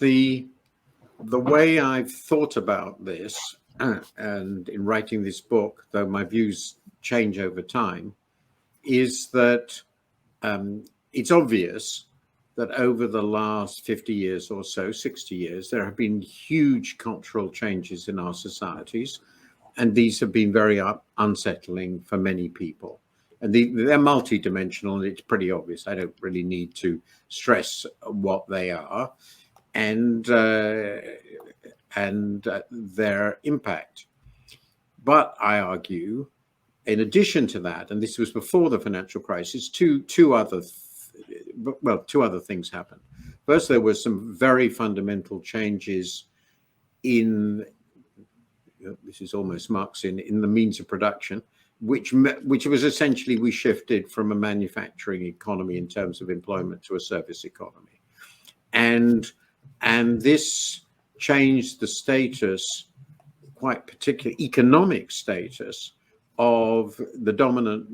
The way I've thought about this, and in writing this book, though my views change over time, is that it's obvious that over the last 50 years or so, 60 years, there have been huge cultural changes in our societies, and these have been very unsettling for many people. And they're multidimensional, and it's pretty obvious. I don't really need to stress what they are and their impact. But I argue, in addition to that, and this was before the financial crisis, two other things happened. First, there were some very fundamental changes in, this is almost Marxian, in the means of production, which was essentially, we shifted from a manufacturing economy in terms of employment to a service economy. And this changed the status, quite particular economic status, of the dominant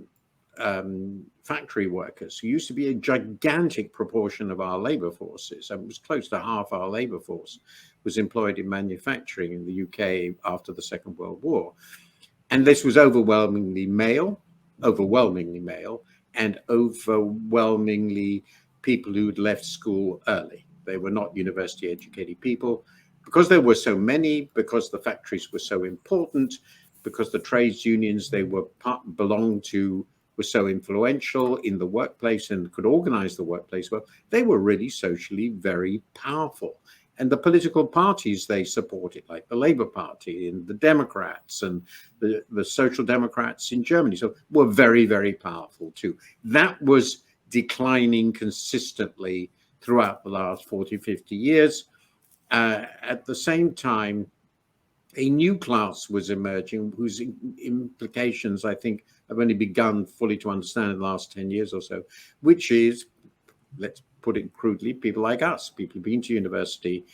factory workers, who used to be a gigantic proportion of our labor forces. It was close to half our labor force was employed in manufacturing in the UK after the Second World War. And this was overwhelmingly male, and overwhelmingly people who'd left school early. They were not university educated people. Because there were so many, because the factories were so important, because the trades unions they belonged to were so influential in the workplace and could organize the workplace well, they were really socially very powerful. And the political parties they supported, like the Labour Party and the Democrats and the Social Democrats in Germany, so were very, very powerful too. That was declining consistently throughout the last 40, 50 years. At the same time, a new class was emerging whose implications, I think, have only begun fully to understand in the last 10 years or so, which is, let's put it crudely, people like us, people who've been to university.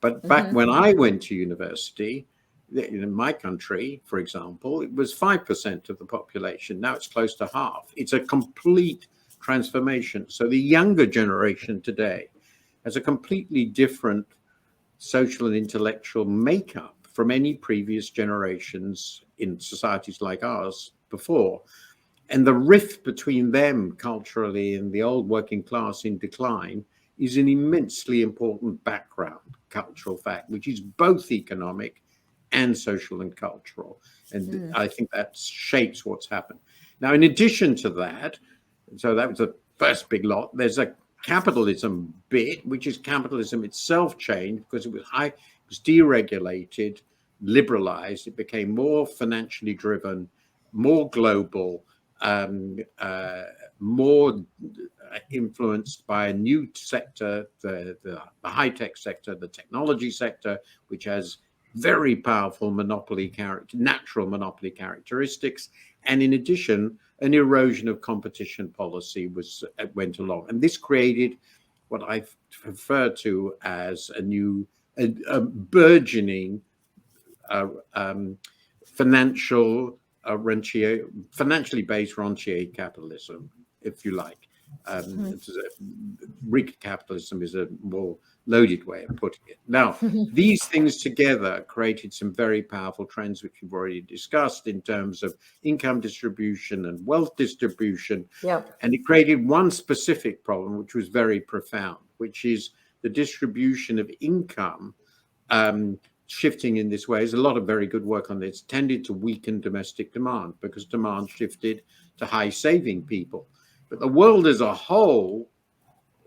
But back when I went to university, in my country, for example, it was 5% of the population. Now it's close to half. It's a complete transformation. So the younger generation today has a completely different social and intellectual makeup from any previous generations in societies like ours before. And the rift between them culturally and the old working class in decline is an immensely important background cultural fact, which is both economic and social and cultural. And I think that shapes what's happened. Now, in addition to that, so that was the first big lot, there's a capitalism bit, which is capitalism itself changed because it was deregulated, liberalized. It became more financially driven, more global, more influenced by a new sector, the high-tech sector, the technology sector, which has very powerful natural monopoly characteristics. And in addition, an erosion of competition policy went along. And this created what I refer to as a burgeoning financially based rentier capitalism, if you like. Rigged capitalism is a more loaded way of putting it. Now, these things together created some very powerful trends, which we've already discussed in terms of income distribution and wealth distribution. Yep. And it created one specific problem, which was very profound, which is the distribution of income shifting in this way. There's a lot of very good work on this, tended to weaken domestic demand because demand shifted to high saving people. But the world as a whole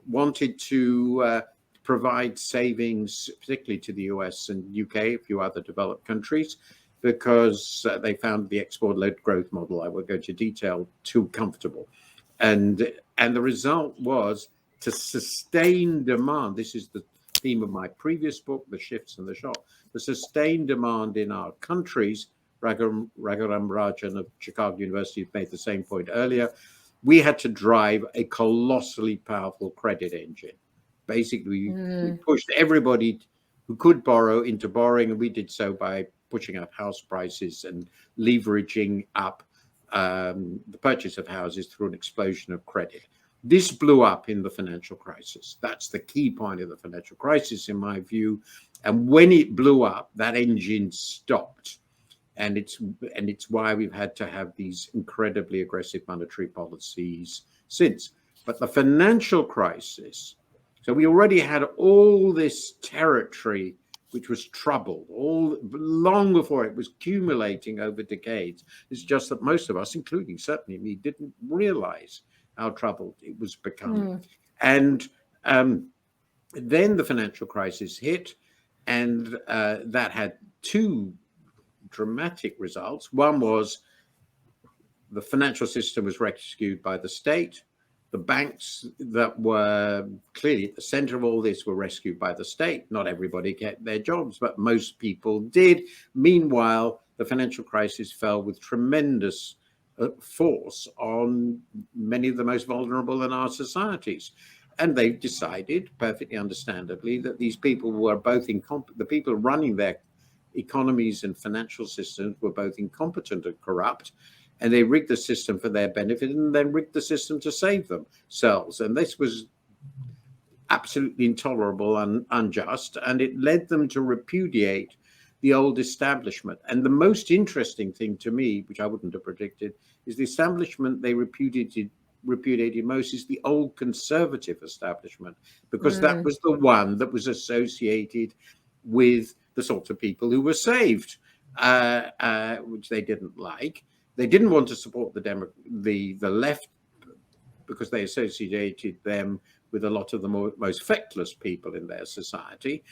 wanted to provide savings, particularly to the US and UK, a few other developed countries, because they found the export-led growth model, I will go into detail, too comfortable. And the result was to sustain demand. This is the theme of my previous book, The Shifts and the Shock. The sustained demand in our countries, Raghuram Rajan of Chicago University made the same point earlier. We had to drive a colossally powerful credit engine. Basically, we pushed everybody who could borrow into borrowing, and we did so by pushing up house prices and leveraging up the purchase of houses through an explosion of credit. This blew up in the financial crisis. That's the key point of the financial crisis, in my view. And when it blew up, that engine stopped. And it's why we've had to have these incredibly aggressive monetary policies since. But the financial crisis, so we already had all this territory which was troubled all long before it was accumulating over decades. It's just that most of us, including certainly me, didn't realize how troubled it was becoming. And then the financial crisis hit, and that had two dramatic results. One was the financial system was rescued by the state. The banks that were clearly at the center of all this were rescued by the state. Not everybody kept their jobs, but most people did. Meanwhile, the financial crisis fell with tremendous force on many of the most vulnerable in our societies. And they decided, perfectly understandably, that these people were both the people running their economies and financial systems were both incompetent and corrupt, and they rigged the system for their benefit and then rigged the system to save themselves. And this was absolutely intolerable and unjust, and it led them to repudiate the old establishment. And the most interesting thing to me, which I wouldn't have predicted, is the establishment they repudiated most is the old conservative establishment, because that was the one that was associated with the sorts of people who were saved, which they didn't like. They didn't want to support the left because they associated them with a lot of the most feckless people in their society.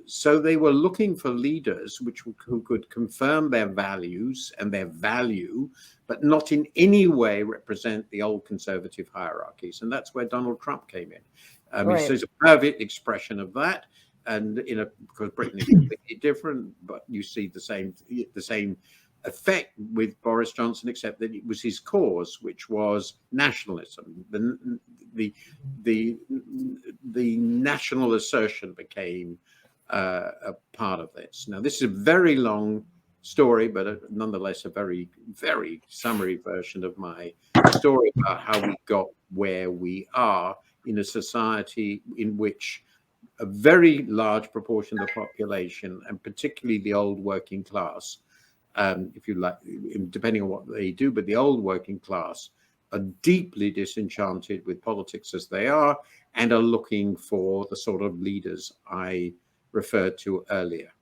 So they were looking for leaders who could confirm their values and their value, but not in any way represent the old conservative hierarchies. And that's where Donald Trump came in. Right. He's a perfect expression of that. And because Britain is completely different, but you see the same effect with Boris Johnson, except that it was his cause, which was nationalism. The national assertion became a part of this. Now, this is a very long story, but nonetheless a very, very summary version of my story about how we got where we are in a society in which a very large proportion of the population, and particularly the old working class, if you like, depending on what they do, but the old working class are deeply disenchanted with politics as they are and are looking for the sort of leaders I referred to earlier.